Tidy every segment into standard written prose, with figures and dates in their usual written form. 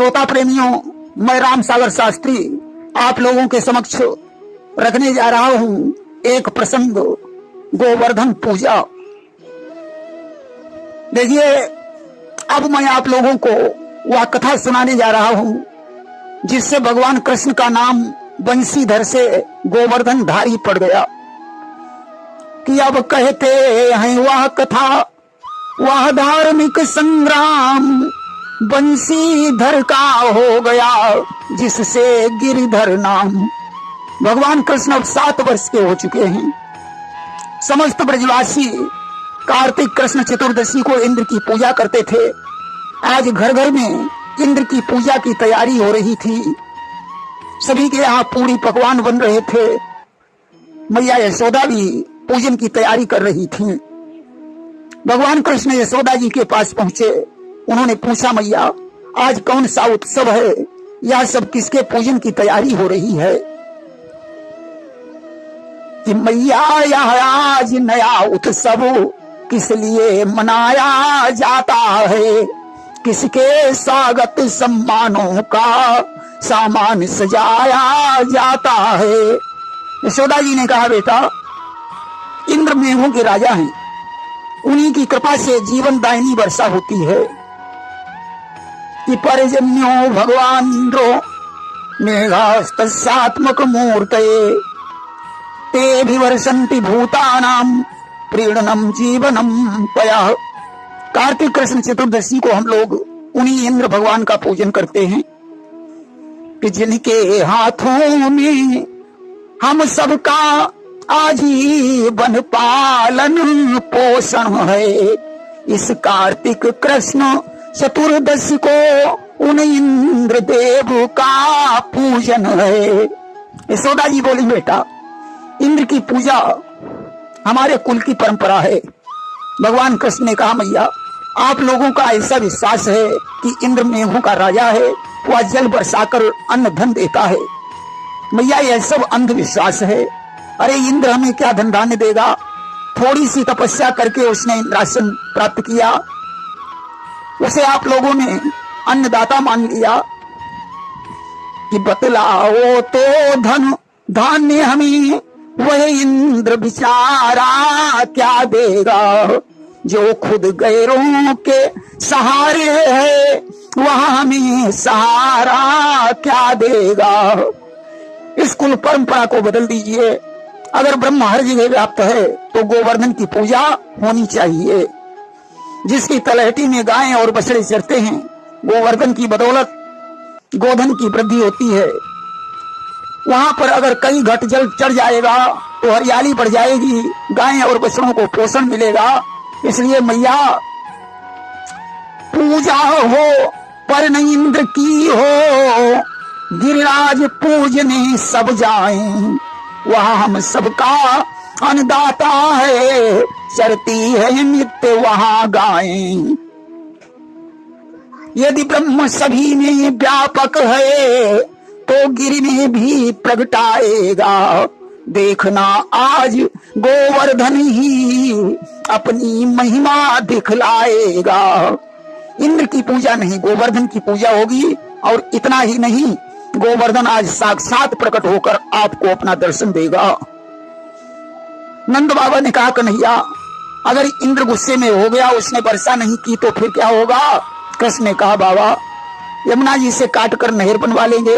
श्रोता प्रेमियों, मैं राम सागर शास्त्री आप लोगों के समक्ष रखने जा रहा हूं एक प्रसंग, गोवर्धन पूजा। देखिए, अब मैं आप लोगों को वह कथा सुनाने जा रहा हूं जिससे भगवान कृष्ण का नाम बंशीधर से गोवर्धन धारी पड़ गया। कि अब कहते हैं वह कथा, वह धार्मिक संग्राम बंशीधर का हो गया जिससे गिरिधर नाम। भगवान कृष्ण अब 7 वर्ष के हो चुके हैं। समस्त ब्रजवासी कार्तिक कृष्ण चतुर्दशी को इंद्र की पूजा करते थे। आज घर घर में इंद्र की पूजा की तैयारी हो रही थी। सभी के यहाँ पूरी पकवान बन रहे थे। मैया यशोदा भी पूजन की तैयारी कर रही थी। भगवान कृष्ण यशोदा जी के पास पहुंचे। उन्होंने पूछा, मैया आज कौन सा उत्सव है? यह सब किसके पूजन की तैयारी हो रही है? कि मैया यह आज नया उत्सव किस लिए मनाया जाता है? किसके स्वागत सम्मानों का सामान सजाया जाता है? यशोदा जी ने कहा, बेटा इंद्र मेघों के राजा हैं, उन्हीं की कृपा से जीवन दायिनी वर्षा होती है। कि पर्जन्यो भगवान इंद्रो मेघास्तस्यात्मक मूर्तये ते भी वर्षन्ति भूतानाम प्रीणनम जीवनम पया। कार्तिक कृष्ण चतुर्दशी को हम लोग उन्हीं इंद्र भगवान का पूजन करते हैं कि जिनके हाथों में हम सबका आजीवन पालन पोषण है। इस कार्तिक कृष्ण चतुर्दशी को उन इंद्र देव का पूजन है। यशोदा जी बोली, बेटा इंद्र की पूजा हमारे कुल की परंपरा है। भगवान कृष्ण ने कहा, मैया आप लोगों का ऐसा विश्वास है कि इंद्र मेघों का राजा है, वह जल बरसाकर अन्न धन देता है। मैया यह सब अंधविश्वास है। अरे इंद्र हमें क्या धन धान्य देगा? थोड़ी सी तपस्या करके उसने इंद्रासन प्राप्त किया, उसे आप लोगों ने अन्नदाता मान लिया। कि बतलाओ तो धन धान्य हमें वह इंद्र बेचारा क्या देगा? जो खुद गैरों के सहारे है वह हमें सहारा क्या देगा? इस कुल परंपरा को बदल दीजिए। अगर ब्रह्म हर जगह व्याप्त है तो गोवर्धन की पूजा होनी चाहिए। जिसकी तलहटी में गायें और बछड़े चरते हैं, गोवर्धन की बदौलत गोधन की वृद्धि होती है। वहां पर अगर कई घट जल चढ़ जाएगा तो हरियाली बढ़ जाएगी, गायें और बछड़ों को पोषण मिलेगा। इसलिए मैया पूजा हो पर न इंद्र की हो, गिरिराज पूजने सब जाएं। वह हम सबका अन्नदाता है, चरती है नित्य वहां गायें। यदि ब्रह्म सभी में व्यापक है तो गिरि में भी प्रगटाएगा। देखना आज गोवर्धन ही अपनी महिमा दिखलाएगा। इंद्र की पूजा नहीं, गोवर्धन की पूजा होगी। और इतना ही नहीं, गोवर्धन आज साक्षात प्रकट होकर आपको अपना दर्शन देगा। नंद बाबा ने कहा, कन्हैया अगर इंद्र गुस्से में हो गया, उसने वर्षा नहीं की तो फिर क्या होगा? कृष्ण ने कहा, बाबा यमुना जी से काटकर नहर बनवा लेंगे,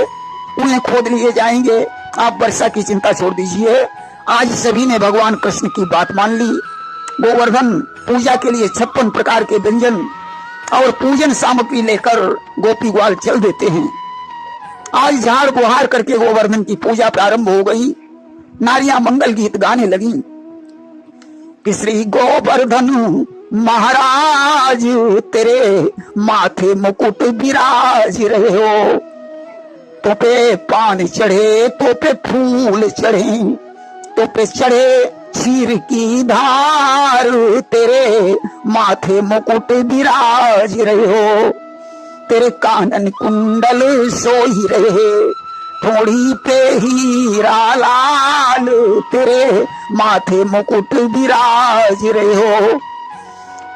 उन्हें खोद लिए जाएंगे, आप वर्षा की चिंता छोड़ दीजिए। आज सभी ने भगवान कृष्ण की बात मान ली। गोवर्धन पूजा के लिए 56 प्रकार के व्यंजन और पूजन सामग्री लेकर गोपी ग्वाल चल देते हैं। आज झाड़ बुहार करके गोवर्धन की पूजा प्रारंभ हो गई। नारियां मंगल गीत गाने लगी कि श्री गोवर्धन महाराज तेरे माथे मुकुट विराज रहे हो। तो पे पान चढ़े, तो पे फूल चढ़े, तो पे चढ़े क्षीर की धार, तेरे माथे मुकुट विराज रहे हो। तेरे कानन कुंडल सोही रहे, थोड़ी पे हीरा लाल, तेरे माथे मुकुट विराज रहे हो।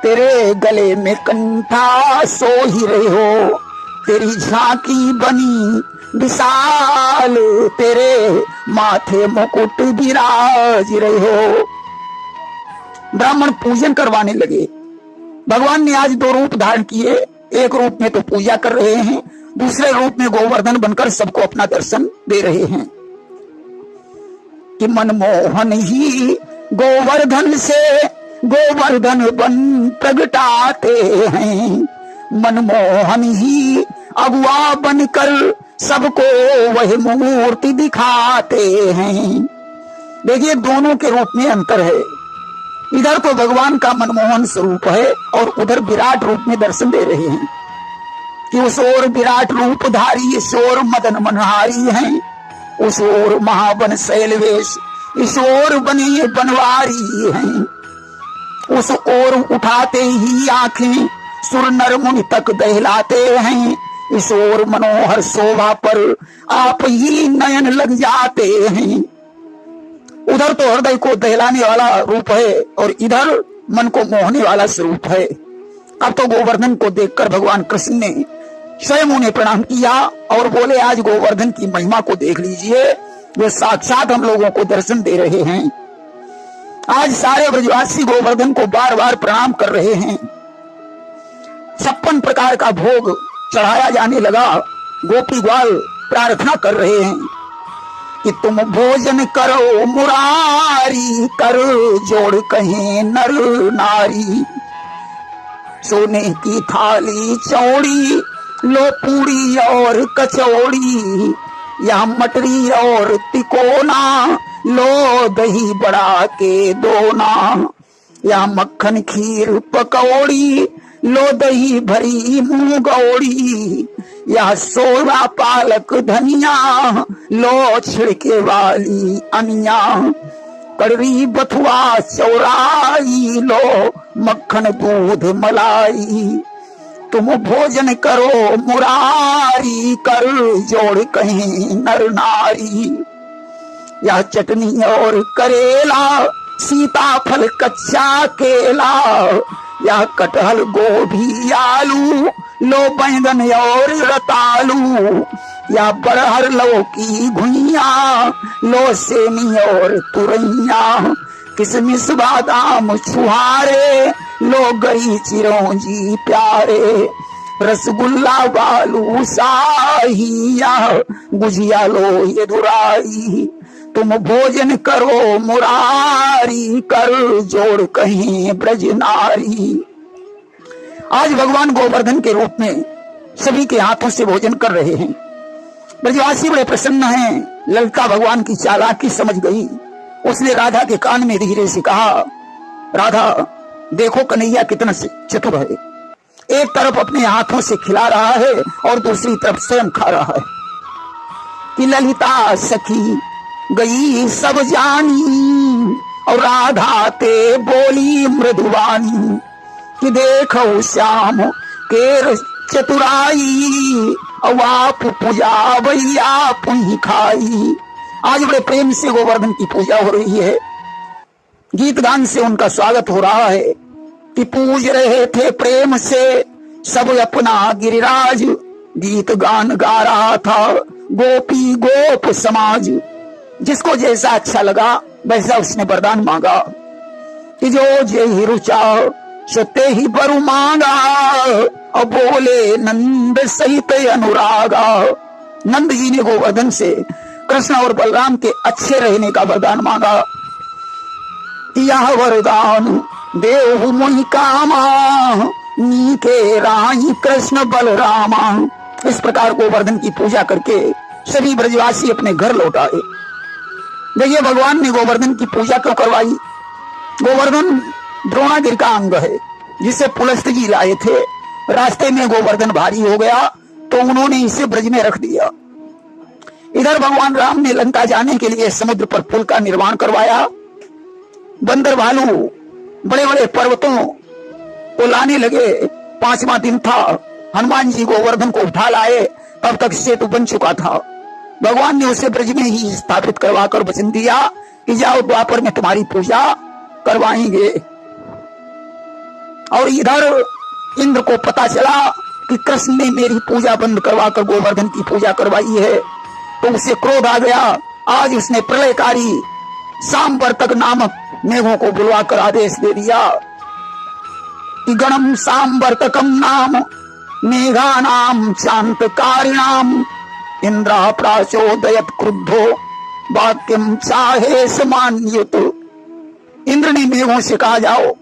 तेरे गले में कंठा सोही रहे हो, तेरी झांकी बनी विशाल, तेरे माथे मुकुट विराज रहे हो। ब्राह्मण पूजन करवाने लगे। भगवान ने आज दो रूप धारण किए। एक रूप में तो पूजा कर रहे हैं, दूसरे रूप में गोवर्धन बनकर सबको अपना दर्शन दे रहे हैं। कि मनमोहन ही गोवर्धन से गोवर्धन बन प्रगटाते हैं, मनमोहन ही अगुआ बनकर सबको वह मूर्ति दिखाते हैं। देखिए दोनों के रूप में अंतर है। इधर तो भगवान का मनमोहन स्वरूप है और उधर विराट रूप में दर्शन दे रहे हैं कि उस ओर विराट रूपधारी, इस ओर मदन मनहारी हैं, उस ओर महाबन शैलवेश, इस ओर बने बनवारी हैं। उस ओर उठाते ही आंखें सुर नर मुनि तक दहलाते हैं, इस ओर मनोहर शोभा पर आप ही नयन लग जाते हैं। उधर तो हृदय को दहलाने वाला रूप है और इधर मन को मोहने वाला स्वरूप है। अब तो गोवर्धन को देखकर भगवान कृष्ण ने स्वयं उन्हें प्रणाम किया और बोले, आज गोवर्धन की महिमा को देख लीजिए, वे साक्षात हम लोगों को दर्शन दे रहे हैं। आज सारे ब्रजवासी गोवर्धन को बार बार प्रणाम कर रहे हैं। 56 प्रकार का भोग चढ़ाया जाने लगा। गोपी ग्वाल प्रार्थना कर रहे हैं कि तुम भोजन करो मुरारी, कर जोड़ कहें नर नारी। सोने की थाली चौड़ी, लो पूरी और कचौड़ी, या मटरी और तिकोना, लो दही बड़ा के दोना, या मक्खन खीर पकौड़ी, लो दही भरी मुंह गौड़ी, या सोरा पालक धनिया, लो छिड़के वाली अनिया, कड़वी बथुआ चौराई, लो मक्खन दूध मलाई। तुम भोजन करो मुरारी, कर जोड़ कहीं नर नारी। या चटनी और करेला, सीताफल कच्चा केला, या कटहल गोभी आलू, लो बैंगन और रतालू, या बरहर लौकी घुइया, लो सेमी और तुरैया, किसमिस बादाम छुहारे, लो गई चिरौंजी प्यारे, रसगुल्ला बालू शाहिया, गुजिया लो यदुराई। तुम भोजन करो मुरारी, कर जोड़ कहीं ब्रज नारी। आज भगवान गोवर्धन के रूप में सभी के हाथों से भोजन कर रहे हैं। ब्रजवासी बड़े प्रसन्न हैं। ललिता भगवान की चालाकी समझ गई। उसने राधा के कान में धीरे से कहा, राधा देखो कन्हैया कितना चतुर है, एक तरफ अपने हाथों से खिला रहा है और दूसरी तरफ स्वयं खा रहा है। कि ललिता सखी गई सब जानी, और राधा ते बोली मृदुवानी, कि देखो श्याम केर चतुराई, और आप पूजा भैया पुण्य खाई। आज बड़े प्रेम से गोवर्धन की पूजा हो रही है। गीत गान से उनका स्वागत हो रहा है कि पूज रहे थे प्रेम से सब अपना गिरिराज। गीत गान गा रहा था गोपी गोप समाज। जिसको जैसा अच्छा लगा वैसा उसने वरदान मांगा कि जो जे रुचा सत्य ही बरु मांगा, और बोले नंद सहित अनुरागा। नंद जी ने गोवर्धन से कृष्ण और बलराम के अच्छे रहने का वरदान मांगा। यह वरदान देव मुनि कामा, नीके राही कृष्ण बलरामा। इस प्रकार गोवर्धन की पूजा करके सभी ब्रजवासी अपने घर लौट आए। देखिए भगवान ने गोवर्धन की पूजा क्यों करवाई। गोवर्धन द्रोणागिरि का अंग है जिसे पुलस्त जी लाए थे। रास्ते में गोवर्धन भारी हो गया तो उन्होंने इसे ब्रज में रख दिया। इधर भगवान राम ने लंका जाने के लिए समुद्र पर पुल का निर्माण करवाया। बंदर भालू बड़े बड़े पर्वतों को लाने लगे। 5वां दिन था, हनुमान जी गोवर्धन को उठा लाए। तब तक सेतु बन चुका था। भगवान ने उसे ब्रज में ही स्थापित करवाकर वचन दिया कि जाओ द्वापर में तुम्हारी पूजा करवाएंगे। और इधर इंद्र को पता चला कि कृष्ण ने मेरी पूजा बंद करवा कर गोवर्धन की पूजा करवाई है, तो उसे क्रोध आ गया। आज उसने प्रलयकारी सांवर्तक नामक मेघों को बुलवाकर आदेश दे दिया कि गणम सांवर्तकम नाम मेघानाम शांतकारिणाम इंद्रा प्राचोदयत क्रुद्धो वाक्यम चाहे समान्युत। इंद्र ने मेघों से कहा, जाओ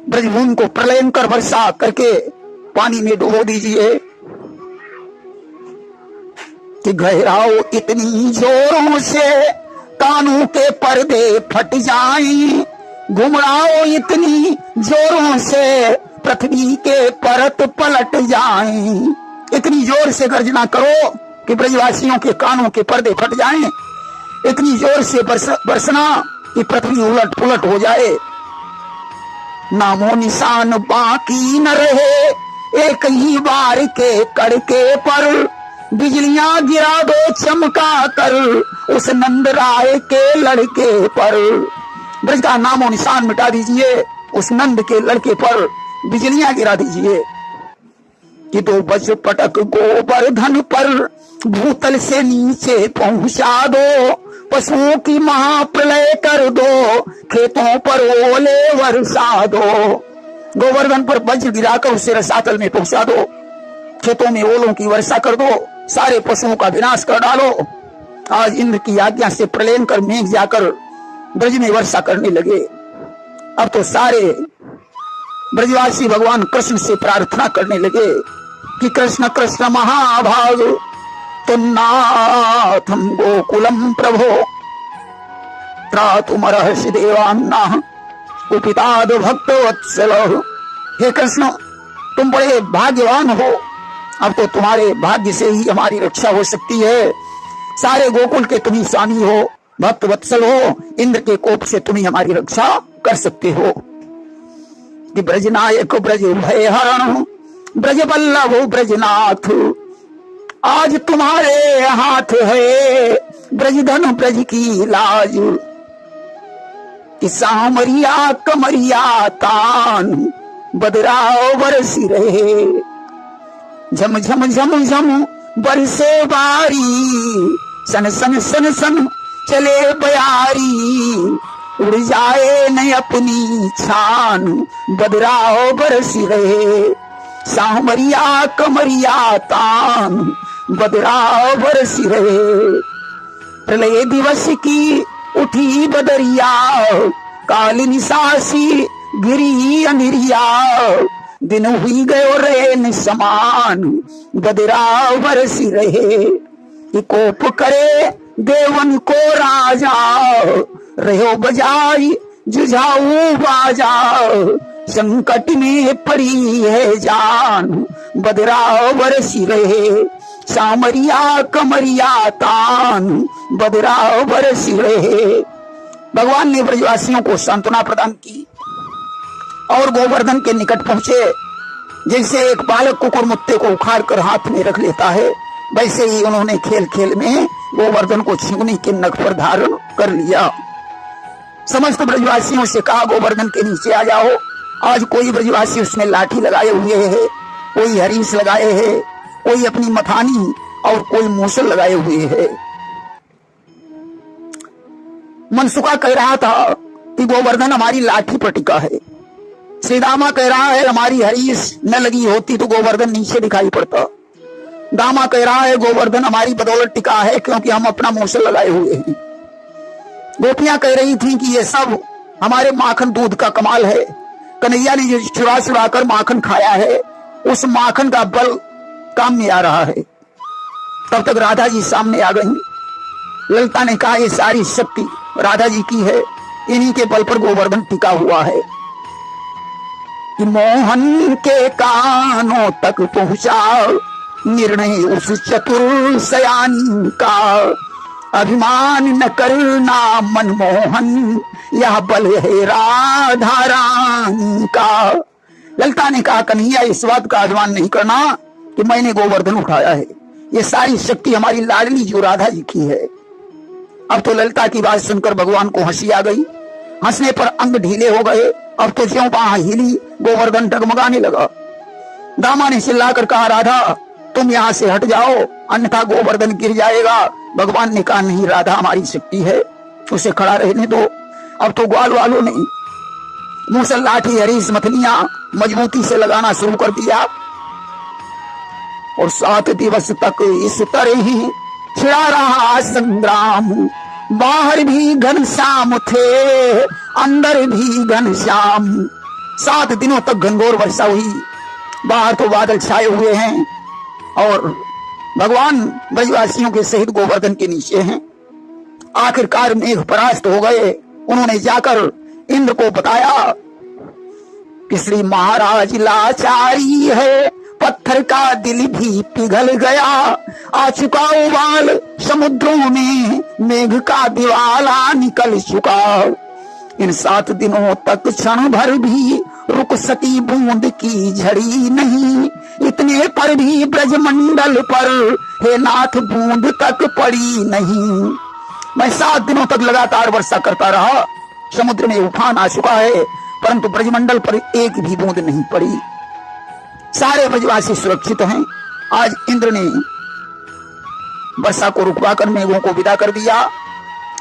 ब्रजभूमि को प्रलयंकर वर्षा करके पानी में डुबो दीजिए कि गहराओ इतनी जोरों से कानों के पर्दे फट जाएं, घुमड़ाओ इतनी जोरों से पृथ्वी के परत पलट जाएं। इतनी जोर से गर्जना करो कि ब्रजवासियों के कानों के पर्दे फट जाएं, इतनी जोर से बरसना कि पृथ्वी उलट पुलट हो जाए, नामो निशान बाकी न रहे, एक ही बार के कड़के पर बिजलियां गिरा दो चमका कर उस नंद राय के लड़के पर। ब्रज का नामो निशान मिटा दीजिए, उस नंद के लड़के पर बिजलियां गिरा दीजिए कि दो बज पटक गोवर्धन पर भूतल से नीचे पहुंचा दो, पशुओं की महाप्रलय कर दो, खेतों पर ओले वर्षा दो। गोवर्धन पर वज्र गिराकर उसे रसातल में पहुंचा दो, खेतों में ओलों की वर्षा कर दो, सारे पशुओं का विनाश कर डालो। आज इंद्र की आज्ञा से प्रलयन कर मेघ जाकर ब्रज में वर्षा करने लगे। अब तो सारे ब्रजवासी भगवान कृष्ण से प्रार्थना करने लगे कि कृष्ण कृष्ण महाभाग तुन्नाथम गोकुलम प्रभो त्रातुमर्हसि देवान्ना कुपिताद भक्त वत्सल। हे कृष्ण, तुम बड़े भाग्यवान हो, अब तो तुम्हारे भाग्य से ही हमारी रक्षा हो सकती है। सारे गोकुल के तुम ही स्वामी हो, भक्त वत्सल हो, इंद्र के कोप से तुम ही हमारी रक्षा कर सकते हो। कि ब्रजनायक ब्रज भय हरण ब्रज बल्लभ ब्रजनाथ, आज तुम्हारे हाथ है ब्रजधन ब्रज की लाज। कि सामरिया कमरिया तान बदराव बरसी रहे, झम झम झम झम बरसे बारी, सन सन सन सन चले बयारी, उड़ जाए न अपनी छान बदराव बरसी रहे। सामरिया कमरिया तान बदराव बरसी रहे। प्रलय दिवस की उठी बदरिया, कालिनी सासी गिरी अंधिरिया, दिन हुई गयो रेन समान बदराव बरसी रहे। कि कोप करे देवन को राजा, रहो बजाई जुझाऊ बाजा, संकट में पड़ी है जान बदराव बरसी रहे। सामरिया कमरिया तान बदराव बरसी रहे। भगवान ने ब्रजवासियों को सांत्वना प्रदान की और गोवर्धन के निकट पहुंचे। जैसे एक बालक कुकुर मुत्ते को उखाड़ कर हाथ में रख लेता है, वैसे ही उन्होंने खेल खेल में गोवर्धन को छींकने के नख पर धारण कर लिया। समस्त ब्रजवासियों से कहा, गोवर्धन के नीचे आ जाओ। आज कोई ब्रजवासी उसमें लाठी लगाए हुए है, कोई हरीश लगाए है, कोई अपनी मथानी और कोई मूसल लगाए हुए है। मनसुखा कह रहा था कि गोवर्धन हमारी लाठी पर टिका है। श्रीदामा कह रहा है हमारी हरीश न लगी होती तो गोवर्धन नीचे दिखाई पड़ता। दामा कह रहा है गोवर्धन हमारी बदौलत टिका है क्योंकि हम अपना मूसल लगाए हुए हैं। गोपियां कह रही थी कि ये सब हमारे माखन दूध का कमाल है। कन्हैया ने जो चुरा चुरा कर माखन खाया है, उस माखन का बल काम में आ रहा है। तब तक राधा जी सामने आ गई। ललिता ने कहा, ये सारी शक्ति राधा जी की है, इन्हीं के बल पर गोवर्धन टिका हुआ है। कि मोहन के कानों तक पहुंचा निर्णय उस चतुर सयानी का, अभिमान न करना मनमोहन, यह बल है राधा रानी का। ललिता ने कहा, कन्हैया इस बात का अभिमान नहीं करना कि मैंने गोवर्धन उठाया है, ये सारी शक्ति हमारी लाडली जो राधा जी की है। अब तो ललिता की बात सुनकर भगवान को हंसी आ गई। हंसने पर अंग ढीले हो गए। अब तो ज्यों बाह हिली गोवर्धन डगमगाने लगा। दामा ने चिल्लाकर कहा, राधा तुम यहाँ से हट जाओ अन्यथा गोवर्धन गिर जाएगा। भगवान ने कहा, नहीं राधा हमारी शक्ति है, उसे खड़ा रहने दो। अब तो ग्वाल वालों ने मूसल लाठी हरीश मथलियां मजबूती से लगाना शुरू कर दिया और 7 दिवस तक इस तरह ही छिड़ा रहा संग्राम। बाहर भी घनश्याम थे, अंदर भी घनश्याम। 7 दिनों तक घनघोर वर्षा हुई। बाहर तो बादल छाए हुए हैं और भगवान ब्रजवासियों के सहित गोवर्धन के नीचे हैं। आखिरकार मेघ परास्त हो गए। उन्होंने जाकर इंद्र को बताया कि श्री महाराज लाचारी है, पत्थर का दिल भी पिघल गया, आ चुका उबाल समुद्रों में, मेघ का दिवाला निकल चुका। इन 7 दिनों तक क्षण भर भी रुक सकी बूंद की झड़ी नहीं, इतने पर भी ब्रजमंडल पर हे नाथ बूंद तक पड़ी नहीं। मैं 7 दिनों तक लगातार वर्षा करता रहा, समुद्र में उफान आ चुका है परंतु ब्रजमंडल पर एक भी बूंद नहीं पड़ी। सारे ब्रजवासी सुरक्षित हैं। आज इंद्र ने वर्षा को रुकवाकर मेघों को विदा कर दिया।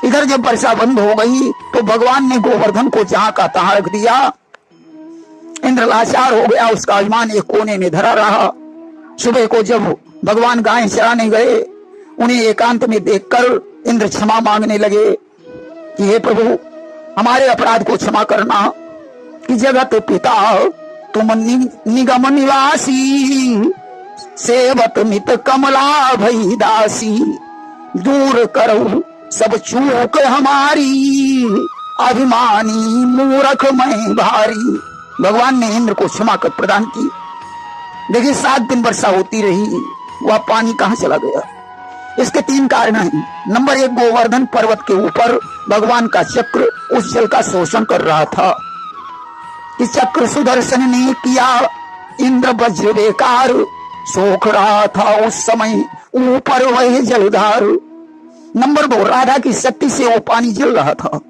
इधर जब वर्षा बंद हो गई तो भगवान ने गोवर्धन को जहां का तहां रख दिया। इंद्र लाचार हो गया, उसका अभिमान एक कोने में धरा रहा। सुबह को जब भगवान गाय चराने गए, उन्हें एकांत में देखकर इंद्र क्षमा मांगने लगे कि हे प्रभु हमारे अपराध को क्षमा करना, कि जगत पिता तुम निगम निवासी, सेवत मित कमला भई दासी, दूर करो सब चूक हमारी, अभिमानी मूर्ख मैं भारी। भगवान ने इंद्र को क्षमा कर प्रदान की। देखिए 7 दिन वर्षा होती रही, वह पानी कहां चला गया? इसके 3 कारण हैं। नंबर 1, गोवर्धन पर्वत के ऊपर भगवान का चक्र उस जल का शोषण कर रहा था। इस चक्र सुदर्शन ने किया, इंद्र वज्र बेकार, सोख रहा था उस समय ऊपर वह जलधार। नंबर 2, राधा की शक्ति से वो पानी जल रहा था।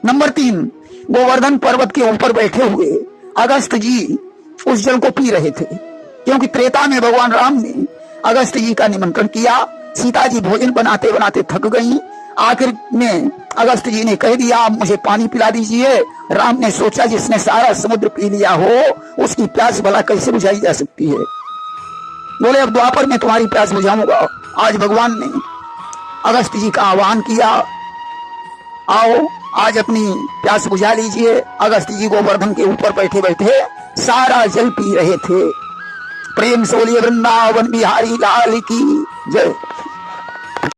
नंबर 3, गोवर्धन पर्वत के ऊपर बैठे हुए अगस्त जी उस जल को पी रहे थे, क्योंकि त्रेता में भगवान राम ने अगस्त जी का निमंत्रण किया। सीता जी भोजन बनाते बनाते थक गईं। आखिर में अगस्त जी ने कह दिया, आप मुझे पानी पिला दीजिए। राम ने सोचा जिसने सारा समुद्र पी लिया हो उसकी प्यास भला कैसे बुझाई जा सकती है। बोले अब द्वापर में तुम्हारी प्यास बुझाऊंगा। आज भगवान ने अगस्त जी का आह्वान किया, आओ आज अपनी प्यास बुझा लीजिए। अगस्त जी गोवर्धन के ऊपर बैठे बैठे सारा जल पी रहे थे। प्रेम से बोलिए वृंदावन बिहारी लाल की जय।